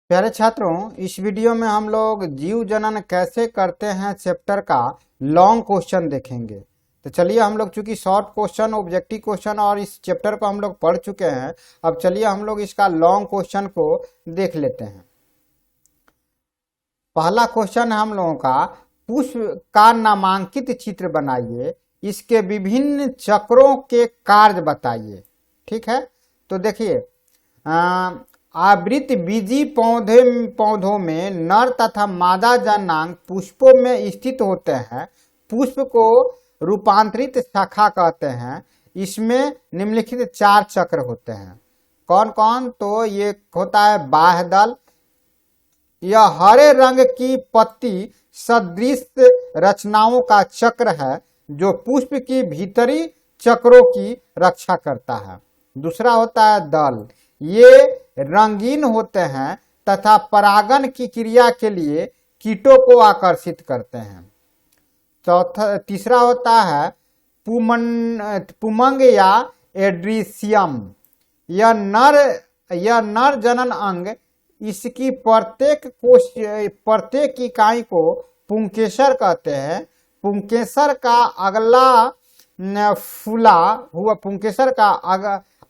प्यारे छात्रों, इस वीडियो में हम लोग जीव जनन कैसे करते हैं चैप्टर का लॉन्ग क्वेश्चन देखेंगे। तो चलिए, हम लोग चूंकि शॉर्ट क्वेश्चन, ऑब्जेक्टिव क्वेश्चन और इस चैप्टर को हम लोग पढ़ चुके हैं, अब चलिए हम लोग इसका लॉन्ग क्वेश्चन को देख लेते हैं। पहला क्वेश्चन है हम लोगों का, पुष्प का नामांकित चित्र बनाइए, इसके विभिन्न चक्रों के कार्य बताइए। ठीक है, तो देखिए, आवृत बीजी पौधों में नर तथा मादा जनांग पुष्पों में स्थित होते हैं। पुष्प को रूपांतरित शाखा कहते हैं। इसमें निम्नलिखित 4 चक्र होते हैं। कौन कौन? तो ये होता है बाह्यदल, यह हरे रंग की पत्ती सदृश रचनाओं का चक्र है जो पुष्प की भीतरी चक्रों की रक्षा करता है। दूसरा होता है दल, ये रंगीन होते हैं तथा परागन की क्रिया के लिए कीटों को आकर्षित करते हैं। तीसरा होता है पुमंग या एड्रीसियम, यह नर जनन अंग, इसकी प्रत्येक इकाई को पुंकेसर कहते हैं। पुंकेसर का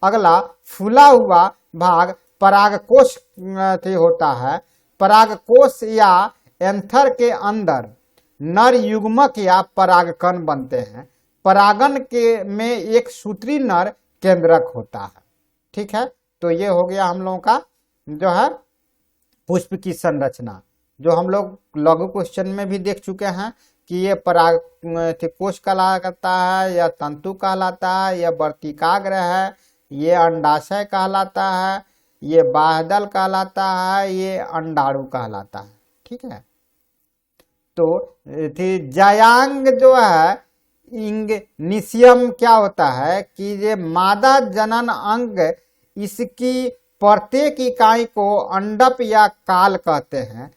अगला फूला हुआ भाग परागकोश होता है। परागकोश या एंथर के अंदर नर युग्मक या परागकण बनते हैं। परागन में एक सूत्री नर केंद्रक होता है। ठीक है, तो ये हो गया हम लोगों का जो है पुष्प की संरचना, जो हम लोग लघु क्वेश्चन में भी देख चुके हैं कि ये परागकोश कहलाता है, या तंतु कहलाता है, या वर्तिकाग्र है, ये अंडाशय कहलाता है, ये बाह्यदल कहलाता है, ये अंडाणु कहलाता है। ठीक है, तो जायांग जो है इंगनिशियम क्या होता है कि ये मादा जनन अंग, इसकी प्रत्येक इकाई को अंडप या काल कहते हैं।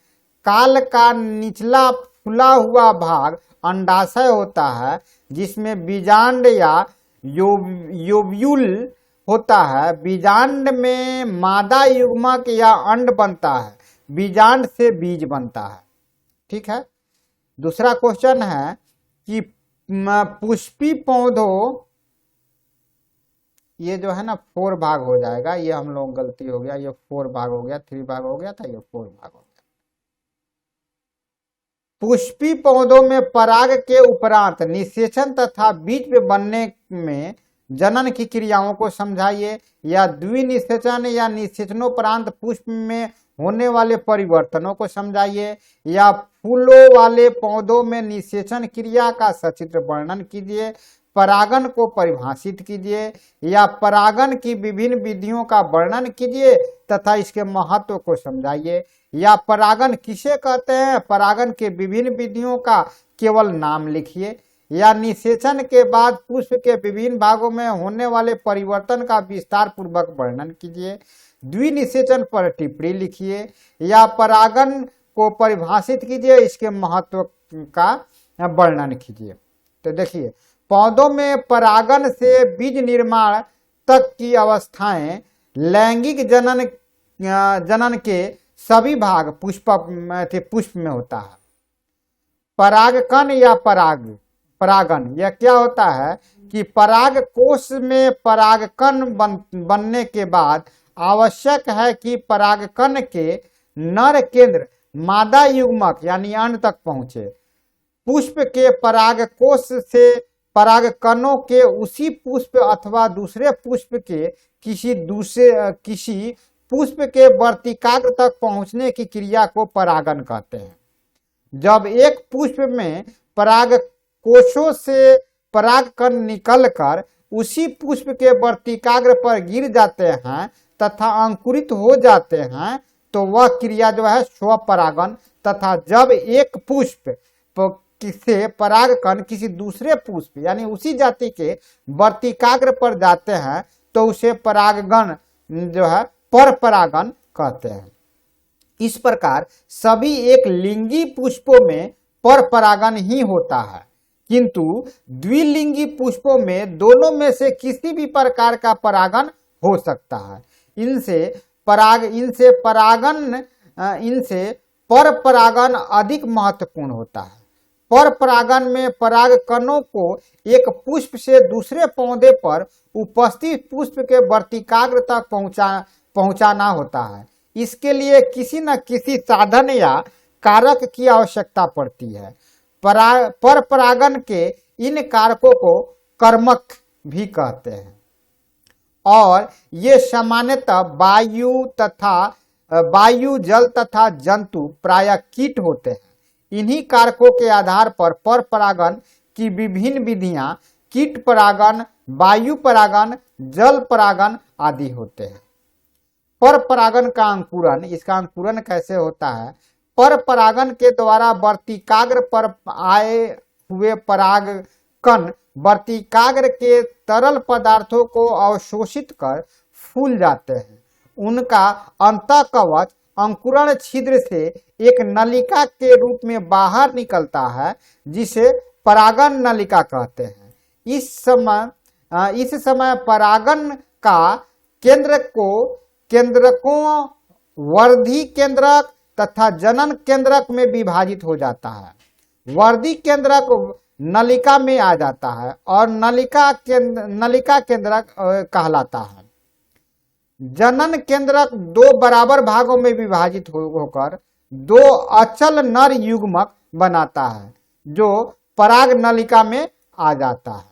काल का निचला फूला हुआ भाग अंडाशय होता है, जिसमें बीजांड या योव्यूल होता है। बीजांड में मादा युग्मक या अंड बनता है। बीजांड से बीज बनता है। ठीक है, दूसरा क्वेश्चन है कि पुष्पी पौधों, ये जो है ना 4 भाग हो जाएगा, ये हम लोग गलती हो गया, ये 4 भाग हो गया, 3 भाग हो गया था, ये 4 भाग हो गया। पुष्पी पौधों में पराग के उपरांत निषेचन तथा बीज बनने में जनन की क्रियाओं को समझाइए, या द्विनिषेचन या निषेचनोपरांत पुष्प में होने वाले परिवर्तनों को समझाइए, या फूलों वाले पौधों में निषेचन क्रिया का सचित्र वर्णन कीजिए। परागन को परिभाषित कीजिए, या परागन की विभिन्न विधियों का वर्णन कीजिए तथा इसके महत्व को समझाइए, या परागन किसे कहते हैं, परागन के विभिन्न विधियों का केवल नाम लिखिए, या निषेचन के बाद पुष्प के विभिन्न भागों में होने वाले परिवर्तन का विस्तार पूर्वक वर्णन कीजिए। द्विनिषेचन पर टिप्पणी लिखिए, या परागन को परिभाषित कीजिए, इसके महत्व का वर्णन कीजिए। तो देखिए, पौधों में परागन से बीज निर्माण तक की अवस्थाएं लैंगिक जनन के सभी भाग पुष्प में होता है। परागकण या परागन, यह क्या होता है कि पराग कोश में परागकण बनने के बाद आवश्यक है कि परागकण के नर केंद्र मादा युग्मक यानी अंड तक पहुंचे। पुष्प के परागकोश से परागकणों के उसी पुष्प अथवा दूसरे पुष्प के किसी पुष्प के वर्तिकाग्र तक पहुंचने की क्रिया को परागन कहते हैं। जब एक पुष्प में परागकोशों से परागकण निकलकर उसी पुष्प के वर्तिकाग्र पर गिर जाते हैं तथा अंकुरित हो जाते हैं, तो वह क्रिया जो है स्वपरागन। तथा जब एक पुष्प से परागकण किसी दूसरे पुष्प यानी उसी जाति के वर्तिकाग्र पर जाते हैं, तो उसे परागण जो है परपरागन कहते हैं। इस प्रकार सभी एक लिंगी पुष्पों में परपरागन ही होता है, किंतु द्विलिंगी पुष्पों में दोनों में से किसी भी प्रकार का परागन हो सकता है। इनसे परागन इनसे पर परागन अधिक महत्वपूर्ण होता है। पर परागन में पराग कणों को एक पुष्प से दूसरे पौधे पर उपस्थित पुष्प के वर्तिकाग्र तक पहुंचाना होता है। इसके लिए किसी न किसी साधन या कारक की आवश्यकता पड़ती है। पर परागन के इन कारकों को कर्मक भी कहते हैं और ये सामान्यतः वायु, जल तथा जंतु प्रायः कीट होते हैं। इन्हीं कारकों के आधार पर परागन की विभिन्न विधियां कीट परागन, वायु परागन, जल परागन आदि होते हैं। पर परागन का अंकुरन, इसका अंकुरन कैसे होता है? पर परागन के द्वारा वर्तिकाग्र पर आए हुए पराग कण वर्तिकाग्र के तरल पदार्थों को अवशोषित कर फूल जाते हैं। उनका अंतःकवच अंकुरण छिद्र से एक नलिका के रूप में बाहर निकलता है, जिसे परागन नलिका कहते हैं। इस समय परागन का केंद्रकों वर्धी केंद्रक तथा जनन केंद्रक में विभाजित हो जाता है। वर्धी केंद्रक नलिका में आ जाता है और नलिका केंद्रक कहलाता है। जनन केंद्रक दो बराबर भागों में विभाजित होकर दो अचल नर युग्मक बनाता है, जो पराग नलिका में आ जाता है।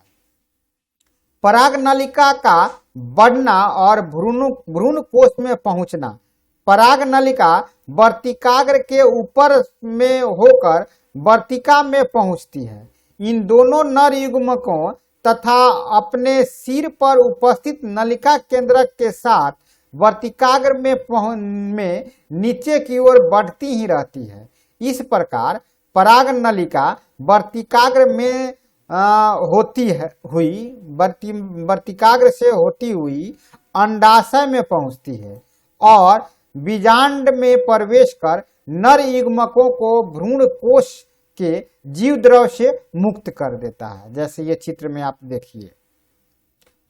पराग नलिका का बढ़ना और भ्रूण कोश में पहुंचना। पराग नलिका वर्तिकाग्र के ऊपर में होकर वर्तिका में पहुंचती है। इन दोनों नर युग्मकों तथा अपने सिर पर उपस्थित नलिका केंद्रक के साथ वर्तिकाग्र में नीचे की ओर बढ़ती ही रहती है। इस प्रकार पराग नलिका वर्तिकाग्र में वर्तिकाग्र से होती हुई अंडाशय में पहुंचती है और बीजांड में प्रवेश कर नर युग्मकों को भ्रूण कोश के जीव द्रव से मुक्त कर देता है। जैसे ये चित्र में आप देखिए,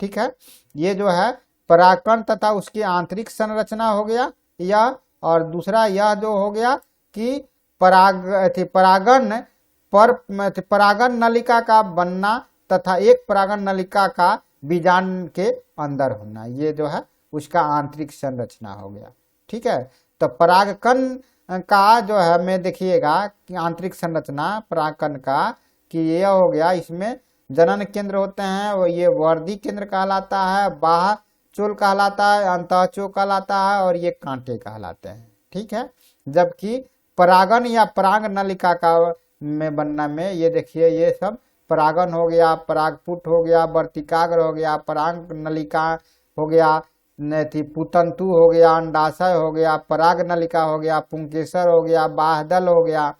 ठीक है। ये जो है परागकण तथा उसकी आंतरिक संरचना हो गया यह, और दूसरा यह जो हो गया कि परागन नलिका का बनना तथा एक परागन नलिका का बीजांड के अंदर होना, ये जो है उसका आंतरिक संरचना हो गया, ठीक है। तो परागकण का जो है में देखिएगा कि आंतरिक संरचना परागकण का कि ये हो गया, इसमें जनन केंद्र होते हैं, वो ये वर्धी केंद्र कहलाता है, बाह्य चोल कहलाता है, अंतःचोल कहलाता है और ये कांटे कहलाते हैं, ठीक है। जबकि परागन या पराग नलिका का में बनना में ये देखिए ये सब परागन हो गया, परागपुट हो गया, वर्तिकाग्र हो गया, पराग नलिका हो गया, पुतंतु हो गया, अंडाशय हो गया, पराग नलिका हो गया, पुंकेसर हो गया, बाह्यदल हो गया,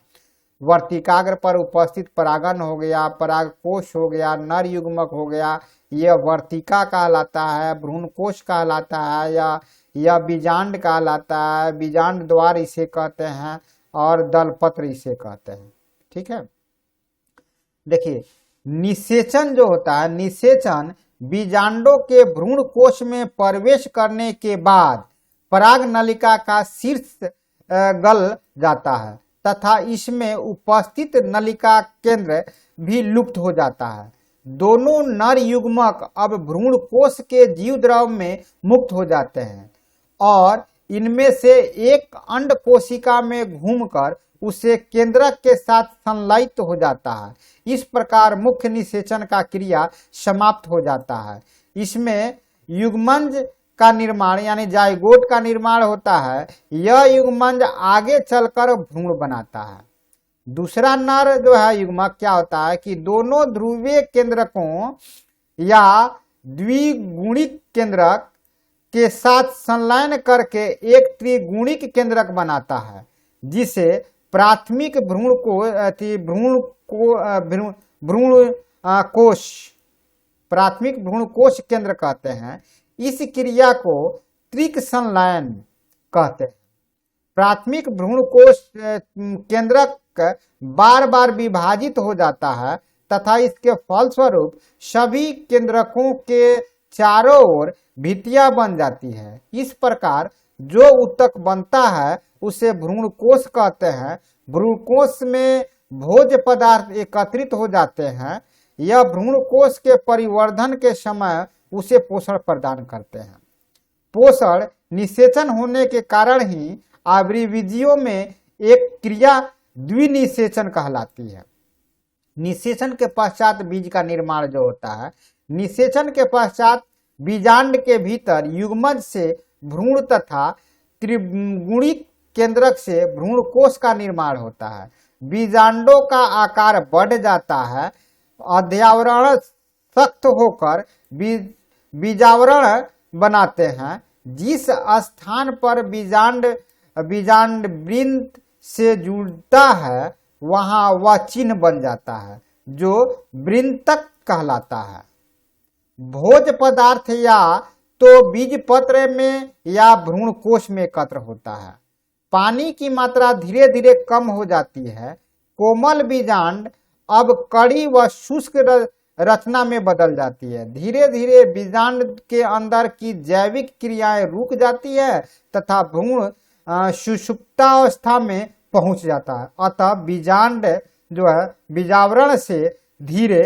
वर्तिकाग्र पर उपस्थित परागन हो गया, परागकोश हो गया, नर युग्मक हो गया, यह वर्तिका कहलाता है, भ्रूण कोश कहलाता है, या बीजांड कहलाता है, बीजांड द्वार इसे कहते हैं और दलपत्र इसे कहते हैं, ठीक है। देखिए निषेचन जो होता है, निषेचन बीजांडों के भ्रूण कोश में प्रवेश करने के बाद पराग नलिका का शीर्ष गल जाता है तथा इसमें उपस्थित नलिका केंद्र भी लुप्त हो जाता है। दोनों नर युग्मक अब भ्रूण कोश के जीव द्रव में मुक्त हो जाते हैं और इनमें से एक अंड कोशिका में घूमकर उसे केंद्रक के साथ संलयित हो जाता है। इस प्रकार मुख्य निषेचन का क्रिया समाप्त हो जाता है। इसमें युग्मंज का निर्माण यानी जाइगोट का निर्माण होता है। यह युग्मंज आगे चलकर भ्रूण बनाता है। दूसरा नर जो है युग्मक क्या होता है कि दोनों ध्रुवीय केंद्रकों या द्विगुणिक केंद्रक के साथ संलयन करके एक त्रिगुणिक केंद्रक बनाता है, जिसे प्राथमिक प्राथमिक भ्रूण कोश केंद्र कहते हैं। इस क्रिया को त्रिक संलयन कहते हैं। प्राथमिक भ्रूण कोश केंद्रक बार बार विभाजित हो जाता है तथा इसके फलस्वरूप सभी केंद्रकों के चारों ओर भित्तियां बन जाती है। इस प्रकार जो ऊतक बनता है उसे भ्रूणकोश कहते हैं। भ्रूणकोश में भोज्य पदार्थ एकत्रित हो जाते हैं। यह भ्रूणकोश के परिवर्धन के समय उसे पोषण प्रदान करते हैं। पोषण निषेचन होने के कारण ही आवृवीजियों में एक क्रिया द्विनिषेचन कहलाती है। निषेचन के पश्चात बीज का निर्माण जो होता है, निषेचन के पश्चात बीजांड के भीतर युग्मज से भ्रूण तथा त्रिगुणिक केंद्रक से भ्रूणकोश का निर्माण होता है। बीजांडों का आकार बढ़ जाता है। अध्यावरण सख्त होकर बीजावरण बनाते हैं। जिस स्थान पर बीजांड वृंत से जुड़ता है वहां वह चिन्ह बन जाता है जो वृंतक कहलाता है। भोज्य पदार्थ या तो बीज पत्र में या भ्रूणकोश में एकत्र होता है। पानी की मात्रा धीरे धीरे कम हो जाती है। कोमल बीजांड अब कड़ी व शुष्क रचना में बदल जाती है। धीरे धीरे बीजांड के अंदर की जैविक क्रियाएं रुक जाती है तथा भ्रूण सुषुप्तावस्था में पहुंच जाता है। अतः बीजांड जो है बीजावरण से धीरे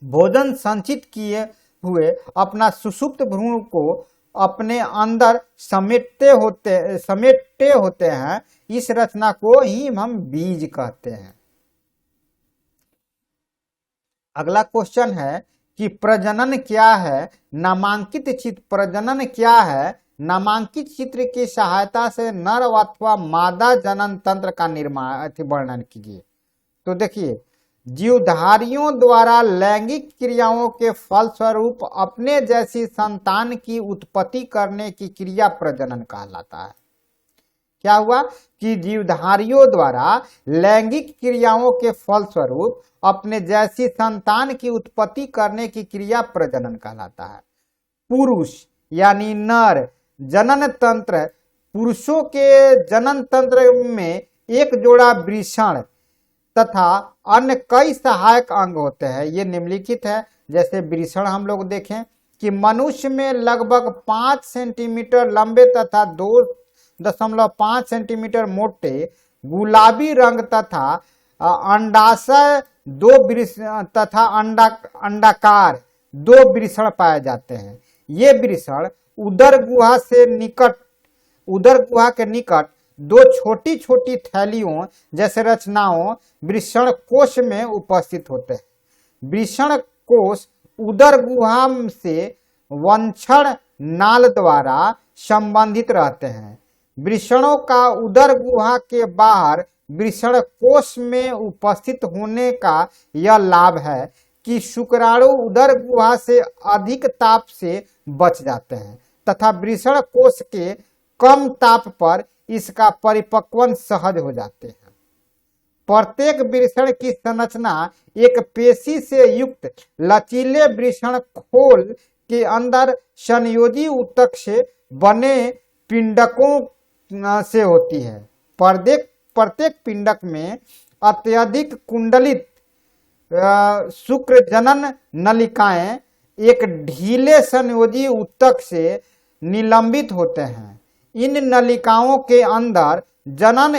भोजन संचित किए हुए अपना सुषुप्त भ्रूण को अपने अंदर समेटते होते हैं। इस रचना को ही हम बीज कहते हैं। अगला क्वेश्चन है कि प्रजनन क्या है। नामांकित चित्र प्रजनन क्या है। नामांकित चित्र की सहायता से नर अथवा मादा जनन तंत्र का वर्णन कीजिए। तो देखिए, जीवधारियों द्वारा लैंगिक क्रियाओं के फलस्वरूप अपने जैसी संतान की उत्पत्ति करने की क्रिया प्रजनन कहलाता है। क्या हुआ कि जीवधारियों द्वारा लैंगिक क्रियाओं के फलस्वरूप अपने जैसी संतान की उत्पत्ति करने की क्रिया प्रजनन कहलाता है। पुरुष यानी नर जनन तंत्र, पुरुषों के जनन तंत्र में एक जोड़ा वृषण तथा अन्य कई सहायक अंग होते हैं। ये निम्नलिखित है। जैसे वृषण हम लोग देखें कि मनुष्य में लगभग 5 सेंटीमीटर लंबे तथा 2.5 सेंटीमीटर मोटे गुलाबी रंग तथा अंडाशय तथा अंडाकार 2 वृषण पाए जाते हैं। ये वृषण उदर गुहा के निकट 2 छोटी छोटी थैलियों जैसे रचनाओं वृषण कोश में उपस्थित होते हैं। वृषण कोश उदर गुहा से वंक्षण नाल द्वारा संबंधित रहते हैं। वृषणों का उदर गुहा के बाहर वृषण कोश में उपस्थित होने का यह लाभ है कि शुक्राणु उदर गुहा से अधिक ताप से बच जाते हैं तथा वृषण कोश के कम ताप पर इसका परिपक्वन सहज हो जाते हैं। प्रत्येक वृषण की संरचना एक पेशी से युक्त लचीले वृषण खोल के अंदर संयोजी ऊतक से बने पिंडकों से होती है। प्रत्येक पिंडक में अत्यधिक कुंडलित शुक्र जनन नलिकाएं एक ढीले संयोजी ऊतक से निलंबित होते हैं। इन नलिकाओं के अंदर जनन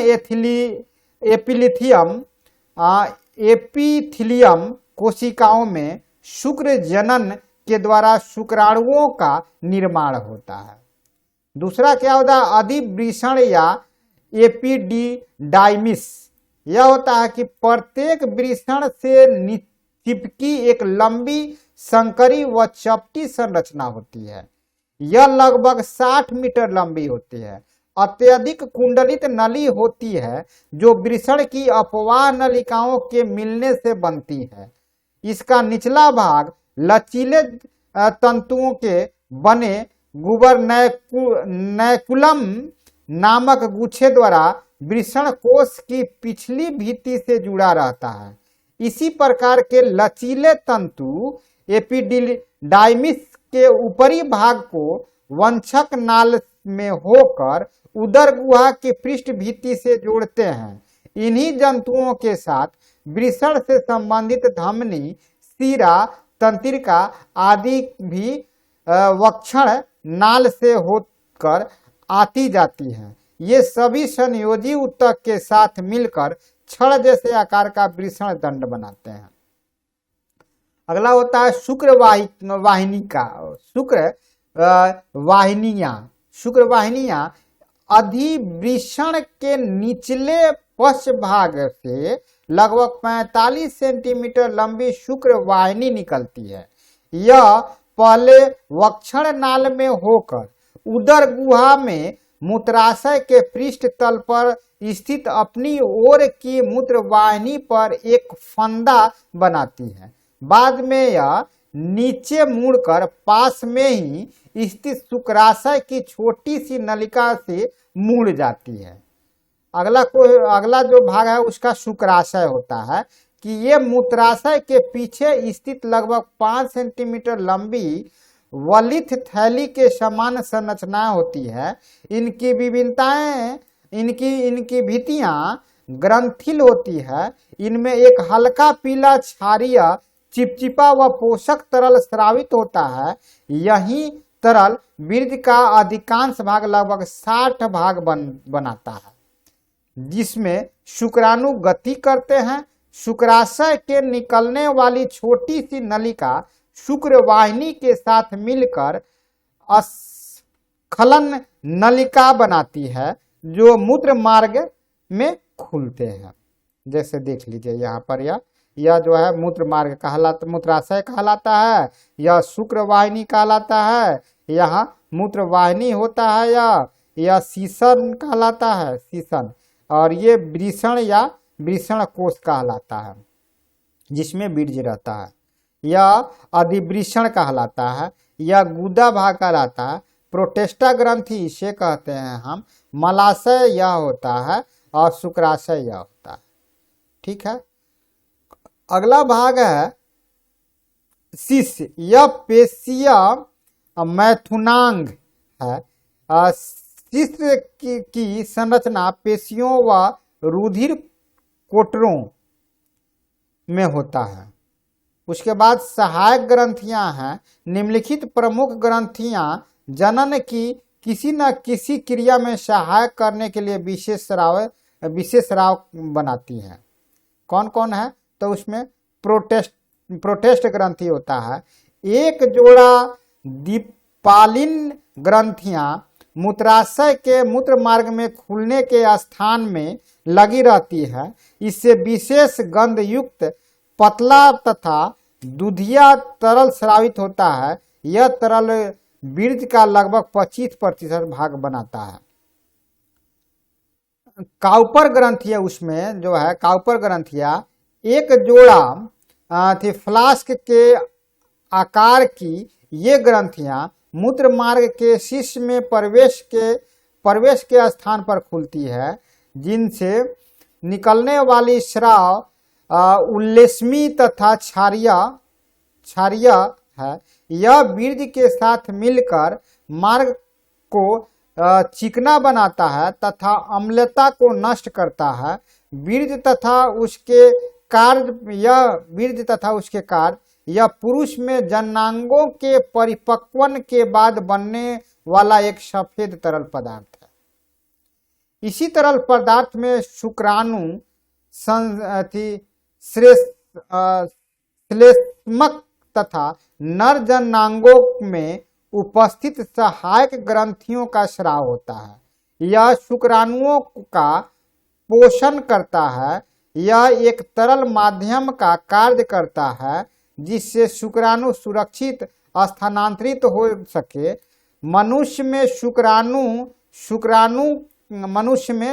एपिथीलियम कोशिकाओं में शुक्र जनन के द्वारा शुक्राणुओं का निर्माण होता है। दूसरा क्या होता है, अधिवृषण या एपिडिडाइमिस। यह होता है कि प्रत्येक वृषण से चिपकी एक लंबी संकरी व चपटी संरचना होती है। यह लगभग 60 मीटर लंबी होती है। अत्यधिक कुंडलित नली होती है जो वृषण की अपवाह नलिकाओं के मिलने से बनती है। इसका निचला भाग लचीले तंतुओं के बने गुबरनैकुलम नामक गुच्छे द्वारा वृषण कोश की पिछली भित्ति से जुड़ा रहता है। इसी प्रकार के लचीले तंतु एपिडिडाइमिस के ऊपरी भाग को वंशक नाल में होकर उदर गुहा की पृष्ठ भित्ति से जोड़ते हैं। इन्हीं जंतुओं के साथ वृषण से संबंधित धमनी, सीरा, तंत्रिका आदि भी वक्षण नाल से होकर आती जाती हैं। ये सभी संयोजी ऊतक के साथ मिलकर छड़ जैसे आकार का वृषण दंड बनाते हैं। अगला होता है शुक्र वाहिनिका। शुक्रवाहिनियां अधिवृषण के निचले पश्च भाग से लगभग 45 सेंटीमीटर लंबी शुक्रवाहिनी निकलती है। यह पहले वक्षण नाल में होकर उदर गुहा में मूत्राशय के पृष्ठ तल पर स्थित अपनी ओर की मूत्रवाहिनी पर एक फंदा बनाती है। बाद में यह नीचे मुड़कर पास में ही स्थित शुक्राशय की छोटी सी नलिका से मुड़ जाती है। अगला जो भाग है उसका शुक्राशय होता है कि ये मूत्राशय के पीछे स्थित लगभग 5 सेंटीमीटर लंबी वलित थैली के समान संरचना होती है। इनकी विभिन्नताएं इनकी भित्तियां ग्रंथिल होती है। इनमें एक हल्का पीला क्षारीय चिपचिपा व पोषक तरल स्रावित होता है। यही तरल वीर्य का अधिकांश भाग लगभग 60 भाग बनाता है, जिसमें शुक्राणु गति करते हैं। शुक्राशय के निकलने वाली छोटी सी नलिका शुक्रवाहिनी के साथ मिलकर स्खलन नलिका बनाती है, जो मूत्र मार्ग में खुलते हैं। जैसे देख लीजिए यहाँ पर यह जो है मूत्र मार्ग कहलाता, मूत्राशय कहलाता है, यह शुक्रवाहिनी कहलाता है, यहाँ मूत्रवाहिनी होता है, यह सीसन कहलाता है, सीसन, और ये वृषण या वृषण कोश कहलाता है, जिसमें बीज रहता है। यह अधिवृषण कहलाता है, यह गुदा भाग कहलाता है। प्रोटेस्टा ग्रंथि इसे कहते हैं हम। मलाशय यह होता है और शुक्राशय यह होता है। ठीक है। अगला भाग है शिश्न। यह पेशीय मैथुनांग है। शिश्न की संरचना पेशियों व रुधिर कोटरों में होता है। उसके बाद सहायक ग्रंथियां हैं। निम्नलिखित प्रमुख ग्रंथियां जनन की किसी न किसी क्रिया में सहायक करने के लिए विशेष स्राव बनाती हैं। कौन कौन है? तो उसमें प्रोटेस्ट ग्रंथि होता है। एक जोड़ा दीपालिन ग्रंथियां मूत्राशय के मूत्र मार्ग में खुलने के स्थान में लगी रहती है। इससे विशेष गंध युक्त पतला तथा दूधिया तरल स्रावित होता है। यह तरल वीर्य का लगभग 25% भाग बनाता है। काउपर ग्रंथियां, उसमें जो है काउपर ग्रंथियां एक जोड़ा फ्लास्क के आकार की ये ग्रंथियां मूत्र मार्ग के शीर्ष में प्रवेश के स्थान पर खुलती है, जिनसे निकलने वाली स्राव उल्लेस्मी तथा क्षारीय है। यह वीर्य के साथ मिलकर मार्ग को चिकना बनाता है तथा अम्लता को नष्ट करता है। वीर्य तथा उसके कार्य यह पुरुष में जननांगों के परिपक्वन के बाद बनने वाला एक सफेद तरल पदार्थ है। इसी तरल पदार्थ में शुक्राणु श्लेष्मक तथा नर जननांगों में उपस्थित सहायक ग्रंथियों का स्राव होता है। यह शुक्राणुओं का पोषण करता है। यह एक तरल माध्यम का कार्य करता है, जिससे शुक्राणु सुरक्षित स्थानांतरित हो सके। मनुष्य में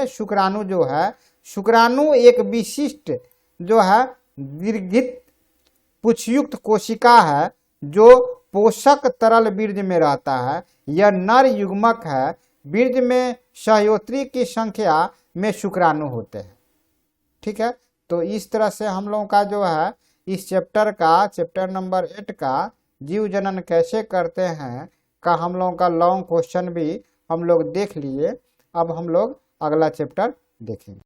शुक्राणु जो है, शुक्राणु एक विशिष्ट जो है दीर्घित पुच्छयुक्त कोशिका है, जो पोषक तरल वीर्य में रहता है। यह नर युग्मक है। वीर्य में सहयोत्री की संख्या में शुक्राणु होते हैं। ठीक है। तो इस तरह से हम लोगों का जो है इस चैप्टर नंबर 8 का जीव जनन कैसे करते हैं का हम लोगों का लॉन्ग क्वेश्चन भी हम लोग देख लिए। अब हम लोग अगला चैप्टर देखेंगे।